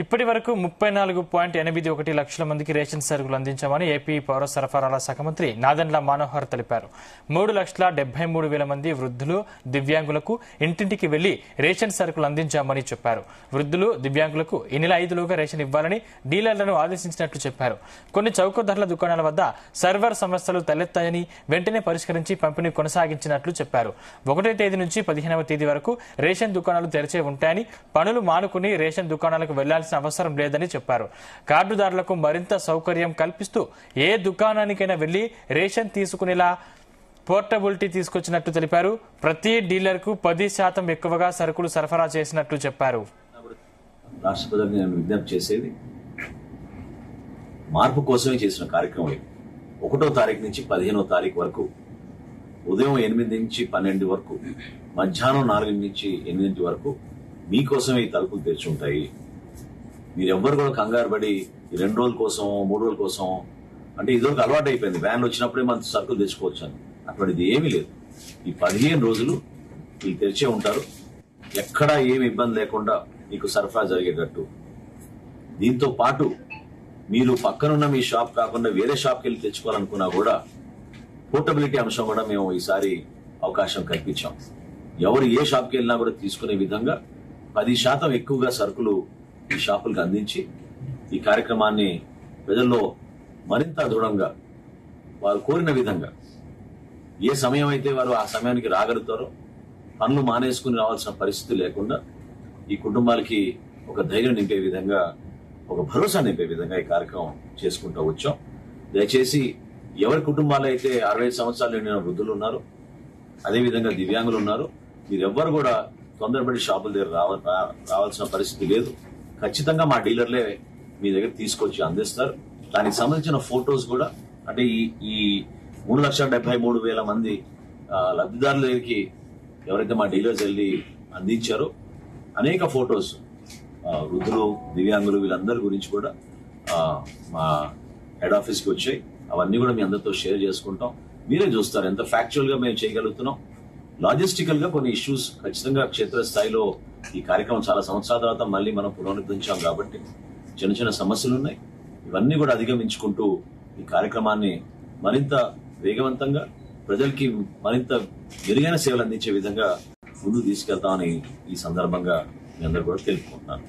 ఇప్పటి వరకు 34.81 లక్షల మందికి రేషన్ సరుకులు అందించామని ఏపీ పౌర సరఫరాల శాఖ మంత్రి నాదెండ్ల మనోహర్ తెలిపారు. 3,73,000 మంది వృద్ధులు, దివ్యాంగులకు ఇంటింటికి వెళ్లి రేషన్ సరుకులు అందించామని చెప్పారు. వృద్ధులు, దివ్యాంగులకు ఈ నెల 5లోగా రేషన్ ఇవ్వాలని డీలర్లను ఆదేశించినట్లు చెప్పారు. కొన్ని చౌక ధరల దుకాణాల వద్ద సర్వర్ సమస్యలు తలెత్తాయని వెంటనే పరిష్కరించి పంపిణీ కొనసాగించినట్లు చెప్పారు. 1వ తేదీ నుంచి 15వ తేదీ వరకు రేషన్ దుకాణాలు తెరిచే ఉంటాయని, పనులు మానుకుని రేషన్ దుకాణాలకు వెళ్లాల్సిన అవసరం లేదని చెప్పారు. కార్డుదారులకు మరింత సౌకర్యం కల్పిస్తూ ఏ దుకాణానికైనా వెళ్లి రేషన్ తీసుకునేలా పోర్టబిలిటీ తీసుకొచ్చినట్టు తెలిపారు. ప్రతి డీలర్కు 10% ఎక్కువగా సరుకులు సరఫరా చేసినట్లు చెప్పారు. రాష్ట్రపతికి నేను విజ్ఞప్తి చేసేది మార్పు కోసమే చేసిన కార్యక్రమం. 1వ తారీఖు నుంచి 15వ తారీఖు వరకు ఉదయం 8 నుంచి 12 వరకు, మధ్యాహ్నం 4 నుంచి 8 వరకు మీకోసమే ఈ తలుపులు తెరిచి ఉంటాయి. మీరెవ్వరు కూడా కంగారు పడి 2 రోజుల కోసం, 3 రోజుల కోసం, అంటే ఇదివరకు అలవాటు అయిపోయింది వ్యాన్లు వచ్చినప్పుడే మనం సరుకులు తెచ్చుకోవచ్చు అని. అటువంటిది ఏమీ లేదు. ఈ 15 రోజులు వీళ్ళు తెరిచే ఉంటారు. ఎక్కడా ఏమి ఇబ్బంది లేకుండా మీకు సరఫరా జరిగేటట్టు. దీంతో పాటు మీరు పక్కనున్న మీ షాప్ కాకుండా వేరే షాప్కి వెళ్ళి తెచ్చుకోవాలనుకున్నా కూడా పోర్టబిలిటీ అంశం కూడా మేము ఈసారి అవకాశం కల్పించాం. ఎవరు ఏ షాప్కి వెళ్ళినా కూడా తీసుకునే విధంగా 10% ఎక్కువగా సరుకులు ఈ షాపులకు అందించి ఈ కార్యక్రమాన్ని ప్రజల్లో మరింత దృఢంగా వారు కోరిన విధంగా ఏ సమయం అయితే వారు ఆ సమయానికి రాగలుగుతారో, పనులు మానేసుకుని రావాల్సిన పరిస్థితి లేకుండా ఈ కుటుంబాలకి ఒక ధైర్యం నింపే విధంగా, ఒక భరోసా నింపే విధంగా ఈ కార్యక్రమం చేసుకుంటూ వచ్చాం. దయచేసి ఎవరి కుటుంబాలు అయితే 65 సంవత్సరాలు నిండిన వృద్ధులు ఉన్నారు, అదేవిధంగా దివ్యాంగులు ఉన్నారు, మీరెవ్వరు కూడా తొందరపడి షాపుల దగ్గర రావాల్సిన పరిస్థితి లేదు. ఖచ్చితంగా మా డీలర్లే మీ దగ్గర తీసుకొచ్చి అందిస్తారు. దానికి సంబంధించిన ఫొటోస్ కూడా, అంటే ఈ 3,73,000 మంది లబ్ధిదారుల దగ్గరికి ఎవరైతే మా డీలర్స్ వెళ్ళి అందించారో అనేక ఫొటోస్ వృద్ధులు, దివ్యాంగులు వీళ్ళందరి గురించి కూడా మా హెడ్ ఆఫీస్కి వచ్చాయి. అవన్నీ కూడా మీ అందరితో షేర్ చేసుకుంటాం. మీరే చూస్తారు ఎంత ఫ్యాక్చువల్ గా మేము చేయగలుగుతున్నాం. లాజిస్టికల్ గా కొన్ని ఇష్యూస్ ఖచ్చితంగా క్షేత్రస్థాయిలో ఈ కార్యక్రమం చాలా సంవత్సరాల తర్వాత మళ్ళీ మనం పునరుద్ధరించాం కాబట్టి చిన్న చిన్న సమస్యలు ఉన్నాయి. ఇవన్నీ కూడా అధిగమించుకుంటూ ఈ కార్యక్రమాన్ని మరింత వేగవంతంగా ప్రజలకి మరింత మెరుగైన సేవలు అందించే విధంగా ముందుకు తీసుకెళ్తామని ఈ సందర్భంగా మీ అందరూ కూడా తెలుపుకుంటున్నాను.